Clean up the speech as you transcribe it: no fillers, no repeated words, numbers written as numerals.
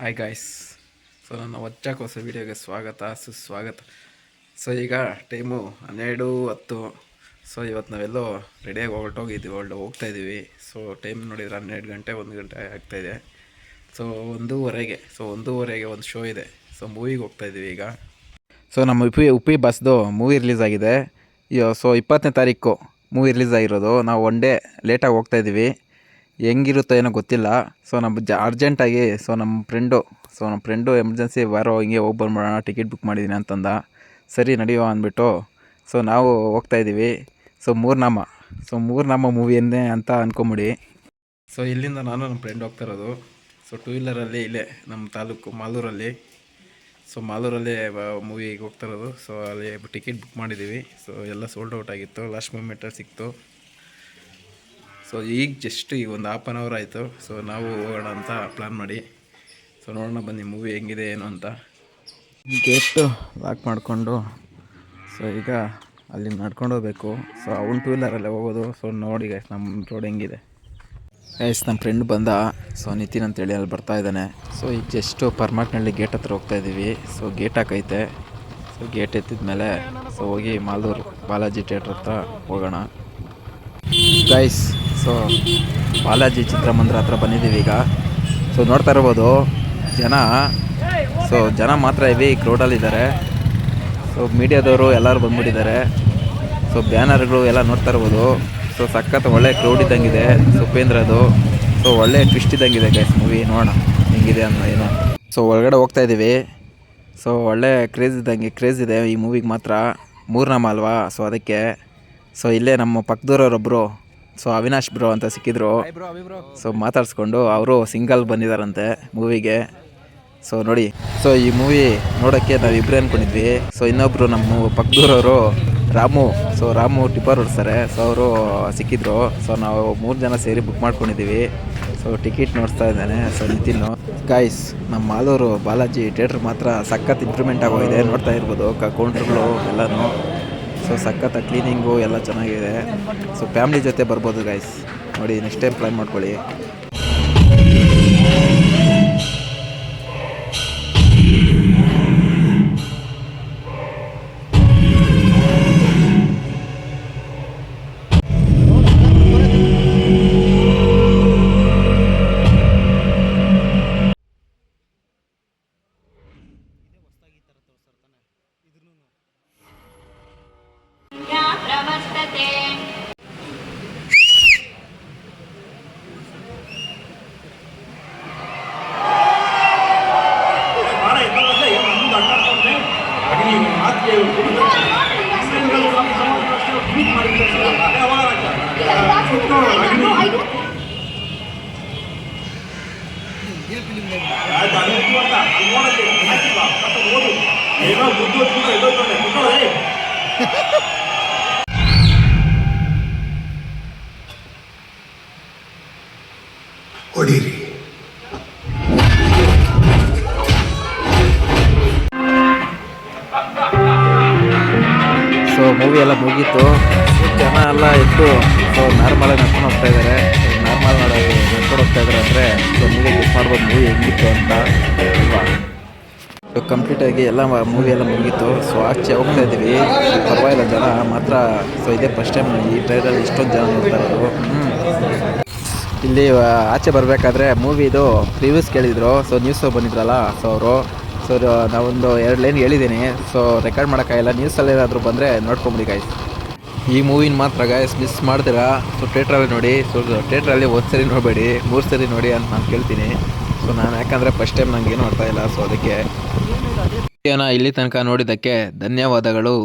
Hi guys. So ನನ್ನ ಹೊಸ ವೀಡಿಯೋಗೆ ಸುಸ್ವಾಗತ. ಸೊ ಈಗ ಟೈಮು 12:10. ಸೊ ಇವತ್ತು ನಾವೆಲ್ಲೋ ರೆಡಿಯಾಗಿ ಹೋಗ್ತಾಯಿದ್ದೀವಿ. ಸೊ ಟೈಮ್ ನೋಡಿದ್ರೆ 12 ಗಂಟೆ 1 ಗಂಟೆ ಆಗ್ತಾಯಿದೆ. ಸೊ 1:30ಗೆ ಒಂದು ಶೋ ಇದೆ. ಸೊ ಮೂವಿಗೆ ಹೋಗ್ತಾಯಿದ್ದೀವಿ ಈಗ. ಸೊ ನಮ್ಮ ಉಪಿ ಬಸ್ದು ಮೂವಿ ರಿಲೀಸ್ ಆಗಿದೆ. ಸೊ 20ನೇ ತಾರೀಕು ಮೂವಿ ರಿಲೀಸ್ ಆಗಿರೋದು. ನಾವು ಒನ್ ಡೇ ಲೇಟಾಗಿ ಹೋಗ್ತಾಯಿದ್ದೀವಿ. ಹೆಂಗಿರುತ್ತೋ ಏನೋ ಗೊತ್ತಿಲ್ಲ. ಸೊ ಅರ್ಜೆಂಟಾಗಿ ನಮ್ಮ ಫ್ರೆಂಡು ಎಮರ್ಜೆನ್ಸಿ ಹಿಂಗೆ ಹೋಗಿ ಬಂದ್ಬಿಡೋಣ, ಟಿಕೆಟ್ ಬುಕ್ ಮಾಡಿದ್ದೀನಿ ಅಂತಂದ. ಸರಿ ನಡೆಯುವ ಅಂದ್ಬಿಟ್ಟು ಸೊ ನಾವು ಹೋಗ್ತಾಯಿದ್ದೀವಿ. ಸೊ ಮೂರ್ನಾಮ ಮೂವಿಯನ್ನೇ ಅಂತ ಅಂದ್ಕೊಂಬಿಡಿ. ಸೊ ಇಲ್ಲಿಂದ ನಾನು ನಮ್ಮ ಫ್ರೆಂಡ್ ಹೋಗ್ತಾಯಿರೋದು. ಸೊ 2 ವೀಲರಲ್ಲಿ ಇಲ್ಲೇ ನಮ್ಮ ತಾಲೂಕು ಮಾಲೂರಲ್ಲಿ. ಸೊ ಮಾಲೂರಲ್ಲೇ ಮೂವಿಗೆ ಹೋಗ್ತಾಯಿರೋದು. ಸೊ ಅಲ್ಲಿ ಟಿಕೆಟ್ ಬುಕ್ ಮಾಡಿದ್ದೀವಿ. ಸೊ ಎಲ್ಲ ಸೋಲ್ಡ್ ಔಟ್ ಆಗಿತ್ತು, ಲಾಸ್ಟ್ ಮೂಮೆಂಟಲ್ಲಿ ಸಿಕ್ತು. ಸೊ ಈಗ ಜಸ್ಟ್ ಈಗ ಒಂದು ಹಾಫ್ ಆನ್ ಅವರ್ ಆಯಿತು. ಸೊ ನಾವು ಹೋಗೋಣ ಅಂತ ಪ್ಲ್ಯಾನ್ ಮಾಡಿ. ಸೊ ನೋಡೋಣ ಬನ್ನಿ ಮೂವಿ ಹೆಂಗಿದೆ ಏನು ಅಂತ. ಗೇಟು ಲಾಕ್ ಮಾಡಿಕೊಂಡು ಸೊ ಈಗ ಅಲ್ಲಿ ನಡ್ಕೊಂಡು ಹೋಗ್ಬೇಕು. ಸೊ ಅವ್ನು 2 ವೀಲರಲ್ಲೇ ಹೋಗೋದು. ಸೊ ನೋಡಿ ಗೈಸ್ ನಮ್ಮ ರೋಡ್ ಹೆಂಗಿದೆ. ಗೈಸ್ ನಮ್ಮ ಫ್ರೆಂಡ್ ಬಂದ. ಸೊ ನಿತಿನ್ ಅಂತೇಳಿ ಅಲ್ಲಿ ಬರ್ತಾ ಇದ್ದಾನೆ. ಸೊ ಈಗ ಜಸ್ಟು ಪರ್ಮಾಟ್ನಳ್ಳಿ ಗೇಟ್ ಹತ್ರ ಹೋಗ್ತಾಯಿದ್ದೀವಿ. ಸೊ ಗೇಟ್ ಹಾಕೈತೆ. ಸೊ ಗೇಟ್ ಎತ್ತಿದ ಮೇಲೆ ಸೊ ಹೋಗಿ ಮಾಲೂರು ಬಾಲಾಜಿ ಥಿಯೇಟ್ರ್ ಹತ್ರ ಹೋಗೋಣ ಗೈಸ್. ಸೊ ಬಾಲಾಜಿ ಚಿತ್ರಮಂದಿರ ಹತ್ರ ಬಂದಿದ್ದೀವಿ ಈಗ. ಸೊ ನೋಡ್ತಾ ಇರ್ಬೋದು ಜನ ಮಾತ್ರ ಹೆವಿ ಕ್ರೌಡಲ್ಲಿದ್ದಾರೆ. ಸೊ ಮೀಡಿಯಾದವರು ಎಲ್ಲರೂ ಬಂದ್ಬಿಟ್ಟಿದ್ದಾರೆ. ಸೊ ಬ್ಯಾನರ್ಗಳು ಎಲ್ಲ ನೋಡ್ತಾ ಇರ್ಬೋದು. ಸೊ ಸಖತ್ ಒಳ್ಳೆ ಕ್ರೌಡ್ ಇದ್ದಂಗಿದೆ ಸುಪೇಂದ್ರದು. ಸೊ ಒಳ್ಳೆ ಟ್ವಿಸ್ಟ್ ಇದ್ದಂಗಿದೆ ಗೈಸ್ ಮೂವಿ. ನೋಡೋಣ ಹೆಂಗಿದೆ ಅನ್ನೋ ಏನೋ. ಸೊ ಒಳಗಡೆ ಹೋಗ್ತಾಯಿದ್ದೀವಿ. ಸೊ ಒಳ್ಳೆ ಕ್ರೇಜ್ ಇದೆ ಈ ಮೂವಿಗೆ ಮಾತ್ರ. ಮೂರ್ನಾಮ ಅಲ್ವಾ, ಸೊ ಅದಕ್ಕೆ. ಸೊ ಇಲ್ಲೇ ನಮ್ಮ ಪಕ್ಕದೂರವರೊಬ್ಬರು ಸೊ ಅವಿನಾಶ್ ಬ್ರೋ ಅಂತ ಸಿಕ್ಕಿದ್ರು. ಸೊ ಮಾತಾಡಿಸ್ಕೊಂಡು ಅವರು ಸಿಂಗಲ್ ಬಂದಿದ್ದಾರಂತೆ ಮೂವಿಗೆ. ಸೊ ನೋಡಿ, ಸೊ ಈ ಮೂವಿ ನೋಡೋಕ್ಕೆ ನಾವು ಇಬ್ಬರೇ ಅಂದ್ಕೊಂಡಿದ್ವಿ. ಸೊ ಇನ್ನೊಬ್ಬರು ನಮ್ಮ ಪಕ್ಕದೂರವರು ರಾಮು ಟಿಪ್ಪರ್ ಓಡಿಸ್ತಾರೆ. ಸೊ ಅವರು ಸಿಕ್ಕಿದ್ರು. ಸೊ ನಾವು 3 ಜನ ಸೇರಿ ಬುಕ್ ಮಾಡ್ಕೊಂಡಿದ್ದೀವಿ. ಸೊ ಟಿಕೆಟ್ ನೋಡ್ತಾ ಇದ್ದಾನೆ ಸೊ ನಿತಿನ್ನು. ಗೈಸ್ ನಮ್ಮ ಮಾಲೂರು ಬಾಲಾಜಿ ಥಿಯೇಟ್ರ್ ಮಾತ್ರ ಸಖತ್ ಇಂಪ್ರೂವ್ಮೆಂಟ್ ಆಗೋಗಿದೆ. ನೋಡ್ತಾ ಇರ್ಬೋದು ಕೌಂಟ್ರುಗಳು ಎಲ್ಲನೂ. ಸೊ ಸಖತ್ ಕ್ಲೀನಿಂಗು ಎಲ್ಲ ಚೆನ್ನಾಗಿದೆ. ಸೊ ಫ್ಯಾಮ್ಲಿ ಜೊತೆ ಬರ್ಬೋದು ಗೈಸ್. ನೋಡಿ ನೆಕ್ಸ್ಟ್ ಟೈಮ್ ಪ್ಲ್ಯಾನ್ ಮಾಡ್ಕೊಳ್ಳಿ. ಹೊಡೀರಿ. ಸೊ ಮೂವಿ ಎಲ್ಲ ಮುಗೀತು. ಜನ ಎಲ್ಲ ಇತ್ತು. ಸೊ ನಾರ್ಮಲಾಗಿ ನಡ್ಕೊಂಡು ಹೋಗ್ತಾ ಇದ್ದಾರೆ. ನಡ್ಕೊಂಡು ಹೋಗ್ತಾ ಇದ್ದಾರೆ ಅಂದರೆ ಸೊ ನೀವೇ ಗೆಸ್ ಮಾಡ್ಬೋದು ಮೂವಿ ಹೆಂಗಿತ್ತು ಅಂತ ಅಲ್ವಾ. ಸೊ ಕಂಪ್ಲೀಟಾಗಿ ಎಲ್ಲ ಮೂವಿ ಎಲ್ಲ ಮುಗೀತು. ಸೊ ಆಚೆ ಹೋಗ್ತಾ ಇದ್ದೀವಿ. ಪರವಾಗಿಲ್ಲ ಜನ ಮಾತ್ರ. ಸೊ ಇದೇ ಫಸ್ಟ್ ಟೈಮ್ ಈ ಟ್ರೈಲಲ್ಲಿ ಇಷ್ಟೊಂದು ಜನ ನೋಡ್ತಾ ಇರೋದು. ಇಲ್ಲಿ ಆಚೆ ಬರಬೇಕಾದ್ರೆ ಮೂವಿದು ರಿವ್ಯೂಸ್ ಕೇಳಿದರು. ಸೊ ನ್ಯೂಸ್ ಬಂದಿದ್ರಲ್ಲ ಸೊ ಅವರು. ಸೊ ನಾವೊಂದು 2 ಲೈನ್ ಹೇಳಿದ್ದೀನಿ. ಸೊ ರೆಕಾರ್ಡ್ ಮಾಡೋಕ್ಕಾಗಿಲ್ಲ. ನ್ಯೂಸಲ್ಲಿ ಏನಾದರೂ ಬಂದರೆ ನೋಡ್ಕೊಂಬಿಡಿ ಗೈಸ್. ಈ ಮೂವಿನ ಮಾತ್ರ ಗೈಸ್ ಮಿಸ್ ಮಾಡ್ತೀರಾ. ಸೊ ಥಿಯೇಟ್ರಲ್ಲಿ ನೋಡಿ. ಸೊ ಥಿಯೇಟ್ರಲ್ಲಿ 1 ಸರಿ ನೋಡಬೇಡಿ, 3 ಸರಿ ನೋಡಿ ಅಂತ ನಾನು ಕೇಳ್ತೀನಿ. ಸೊ ನಾನು ಯಾಕಂದರೆ ಫಸ್ಟ್ ಟೈಮ್ ನನಗೇನು ಅರ್ಥ ಇಲ್ಲ. ಸೊ ಅದಕ್ಕೆ ಇಲ್ಲಿ ತನಕ ನೋಡಿದ್ದಕ್ಕೆ ಧನ್ಯವಾದಗಳು.